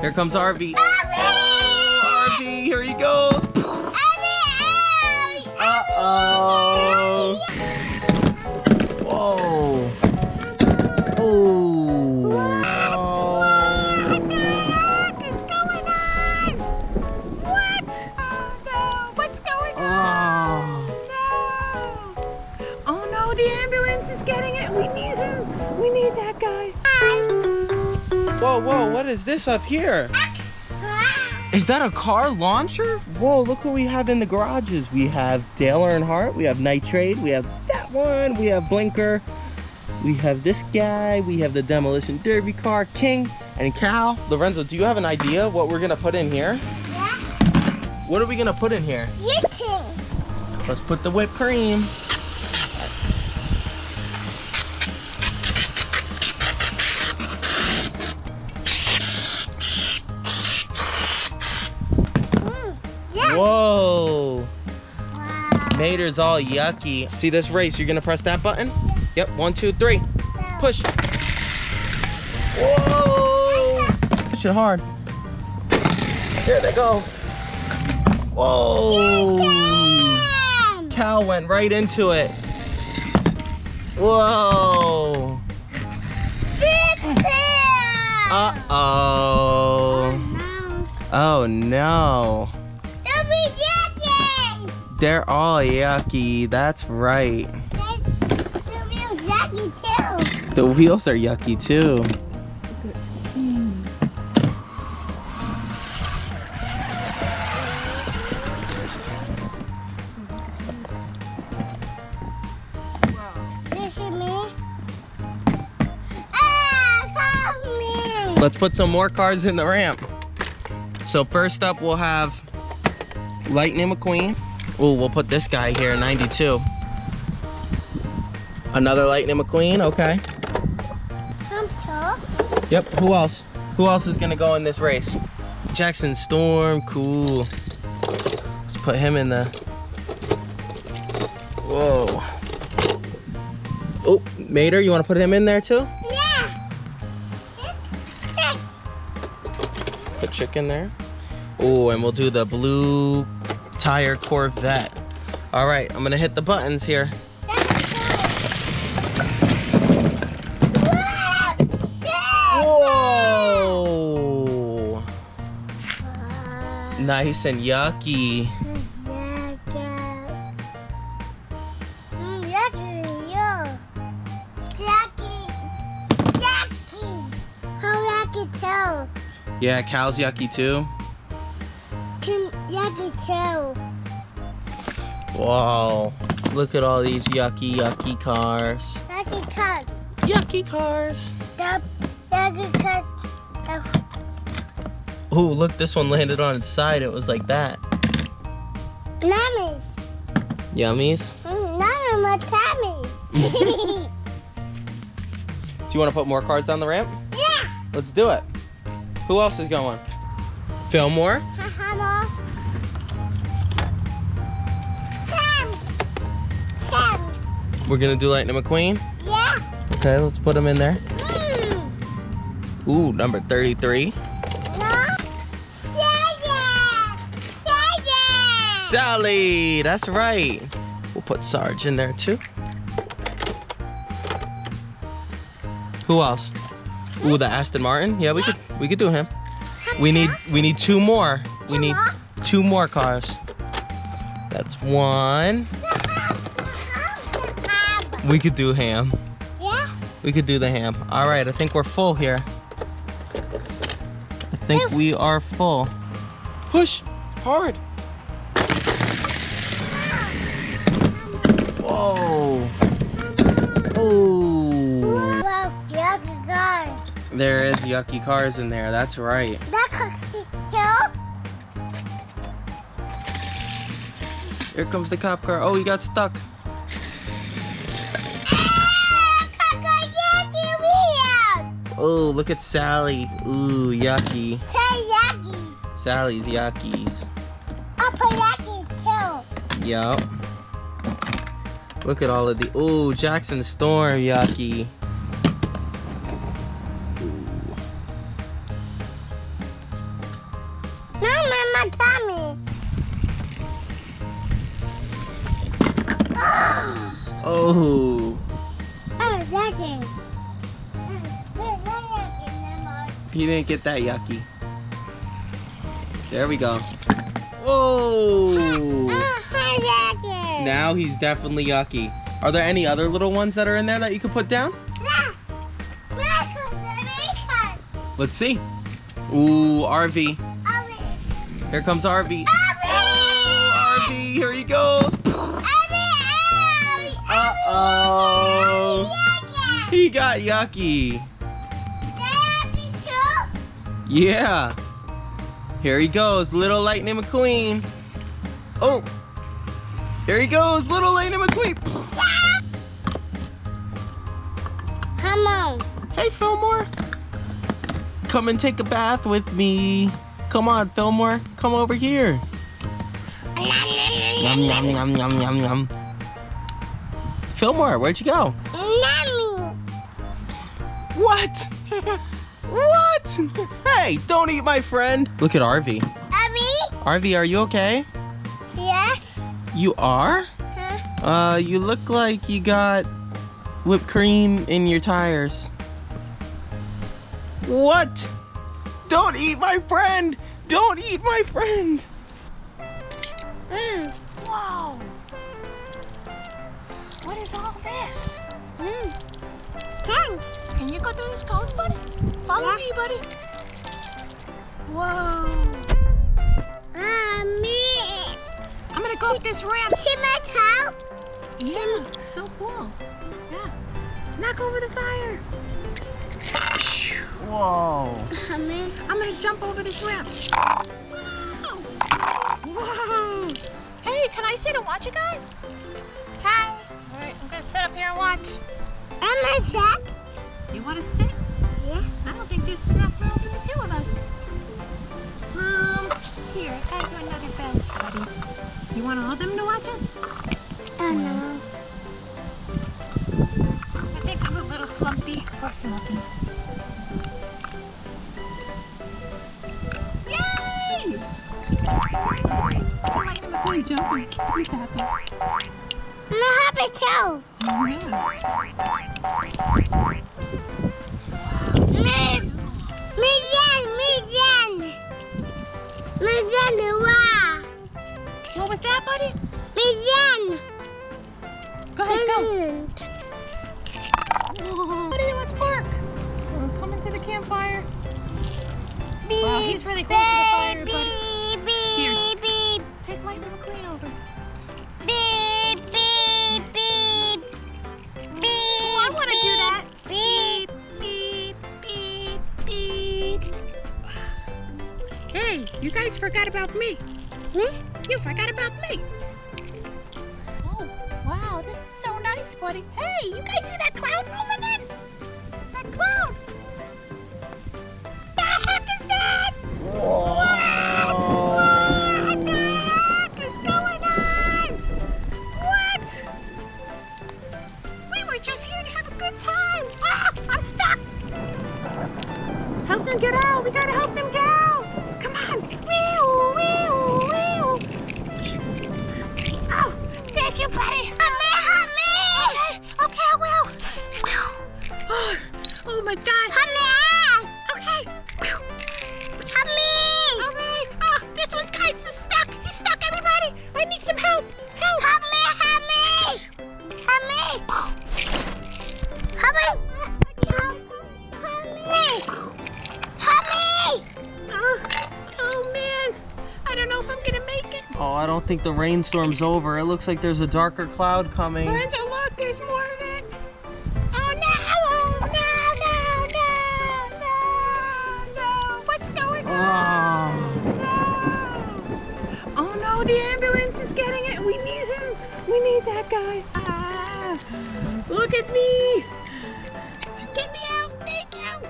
Here comes Harvey. Oh, Harvey, here he goes. Uh-oh. Whoa. Oh. What the heck is going on? What? Oh no, what's going on? No. Oh no, the ambulance is getting it. We need him. We need that guy. Whoa, whoa, what is this up here? Is that a car launcher? Whoa, look what we have in the garages. We have Dale Earnhardt, we have Nitrate, we have that one, we have Blinker, we have this guy, we have the Demolition Derby car, King, and Cal. Lorenzo, do you have an idea what we're gonna put in here? Yeah. What are we gonna put in here? Yippee. Let's put the whipped cream. Whoa! Wow. Mater's all yucky. See this race? You're gonna press that button? Yep, 1, 2, 3. Push. Whoa! Push it hard. There they go. Whoa! Cal went right into it. Whoa! Uh-oh. Oh no. They're all yucky, that's right. The wheel's yucky too. The wheels are yucky too. This is me. Ah, help me. Let's put some more cars in the ramp. So first up we'll have Lightning McQueen. Oh, we'll put this guy here, 92. Another Lightning McQueen, okay. I'm tall. Yep, who else? Who else is gonna go in this race? Jackson Storm, cool. Let's put him in the... Whoa. Oh, Mater, you wanna put him in there too? Yeah. Put chicken there. Oh, and we'll do the blue tire Corvette. All right, I'm gonna hit the buttons here. Whoa! Nice and yucky. Yeah, Cal's yucky too. Yucky too. Whoa, look at all these yucky cars. Yucky cars. Yucky cars. The yucky cars. Oh, look, this one landed on its side. It was like that. Nummies. Yummies. None my tummy. Do you want to put more cars down the ramp? Yeah. Let's do it. Who else is going? Fillmore? Hello. Sam. We're gonna do Lightning McQueen? Yeah. Okay, let's put him in there. Ooh, number 33. No. Sally, that's right. We'll put Sarge in there too. Who else? Ooh, the Aston Martin. Yeah, we could do him. We need 2 more. We need 2 more cars. That's 1. We could do Ham. Yeah. We could do the Ham. All right, I think we're full here. I think we are full. Push hard. Whoa. Oh. Well, yucky cars. There is yucky cars in there. That's right. That cookie too. Here comes the cop car. Oh, he got stuck. Oh, look at Sally. Ooh, yucky. Yucky. Sally's yuckies. I'll put yuckies too. Yup. Look at all of the. Ooh, Jackson Storm yucky. Ooh. Oh. Oh, that's it. He didn't get that yucky. There we go. Oh. Now he's definitely yucky. Are there any other little ones that are in there that you could put down? Let's see. Ooh, RV. Here comes RV. Oh, RV, here he goes. Uh-oh. He got yucky. Yeah. Here he goes, little Lightning McQueen. Oh. Here he goes, little Lightning McQueen. Come on. Hey, Fillmore. Come and take a bath with me. Come on, Fillmore. Come over here. Yum, yum, yum, yum, yum, yum. Fillmore, where'd you go? Mommy. What? What? Hey, don't eat my friend. Look at RV. RV, are you okay? Yes. You are? Huh? You look like you got whipped cream in your tires. What? Don't eat my friend! Don't eat my friend! Whoa. What is all this? Tank. Can you go through this cone, buddy? Follow me, buddy. Whoa. Me. I'm gonna go up this ramp. See my toe? Yeah, so cool. Yeah. Knock over the fire. Whoa. Mommy. I'm gonna jump over this ramp. Whoa. Whoa. Hey, can I sit and watch you guys? Hi. All right, I'm gonna sit up here and watch. Am I sick? You wanna sit? Yeah. I don't think there's enough room for the two of us. Here, I got you another bed, buddy. You want all of them to watch us? Oh no. I think I'm a little flumpy or fluffy. Yay! Lightning McQueen jumping. He's happy. I'm happy too. What was that, buddy? Go ahead, go. Buddy, let's park. We're coming to the campfire. Wow, he's really close to the fire, buddy. Here, take Lightning McQueen over. Oh, I want to do that. Beep, beep, beep, beep. Hey, you guys forgot about me. Me? You forgot about me. Oh, wow, this is so nice, buddy. Hey, you guys see that cloud rolling in? That cloud. The heck is that? What? What the heck is going on? What? We were just here to have a good time. Ah, I'm stuck. Help them get out. We gotta help them get out. Come on. Wee-oo, wee-oo, wee-oo. Oh, thank you, buddy. Help me! Okay, I will. Oh my gosh. Help me! Okay. Help me! All right. Oh, this one's kind of stuck. He's stuck, everybody. I need some help. Help. Help me! Help me! Help me! Help me! Help me! Oh man. I don't know if I'm gonna make it. Oh, I don't think the rainstorm's over. It looks like there's a darker cloud coming. Lorenzo, look, there's more of it. Oh no! Oh no! What's going on? No! Oh no, the ambulance is getting it. We need him. We need that guy. Look at me. Get me out. Thank you.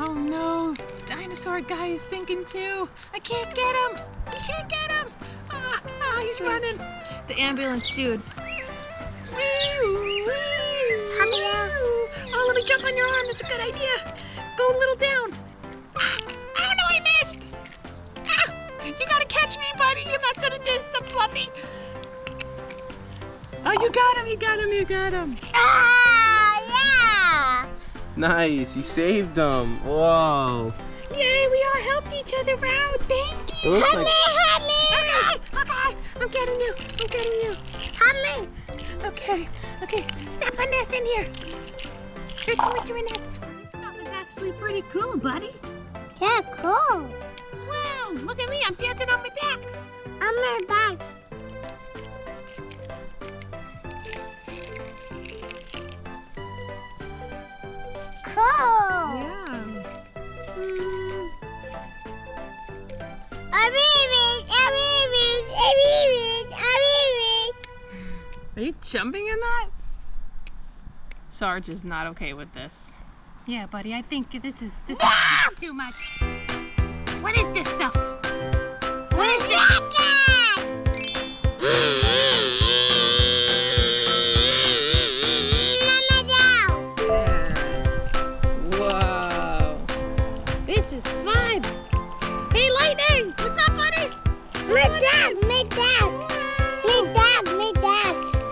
Oh no, dinosaur guy is sinking too. I can't get him. We can't get him. He's running. The ambulance dude. Oh, let me jump on your arm. That's a good idea. Go a little down. Oh no, I missed. You gotta catch me, buddy. You're not good at this. I'm fluffy. Oh, you got him, you got him, you got him. Yeah. Nice, you saved him. Whoa. Yay, we all helped each other out. Thank It you. looks Help like me. Okay, I'm getting you. I'm getting you. Help me. Okay. Step on this in here. Here's what you're in this. This stuff is actually pretty cool, buddy. Yeah, cool. Wow, look at me. I'm dancing on my back. I'm my back. Cool. Yeah. Are you jumping in that? Sarge is not okay with this. Yeah, buddy, I think this is too much. What is this stuff? What is this? Whoa. This is fun. Hey, Lightning, what's up, buddy? Me dad.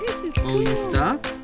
This is Oh, you cool. stopped?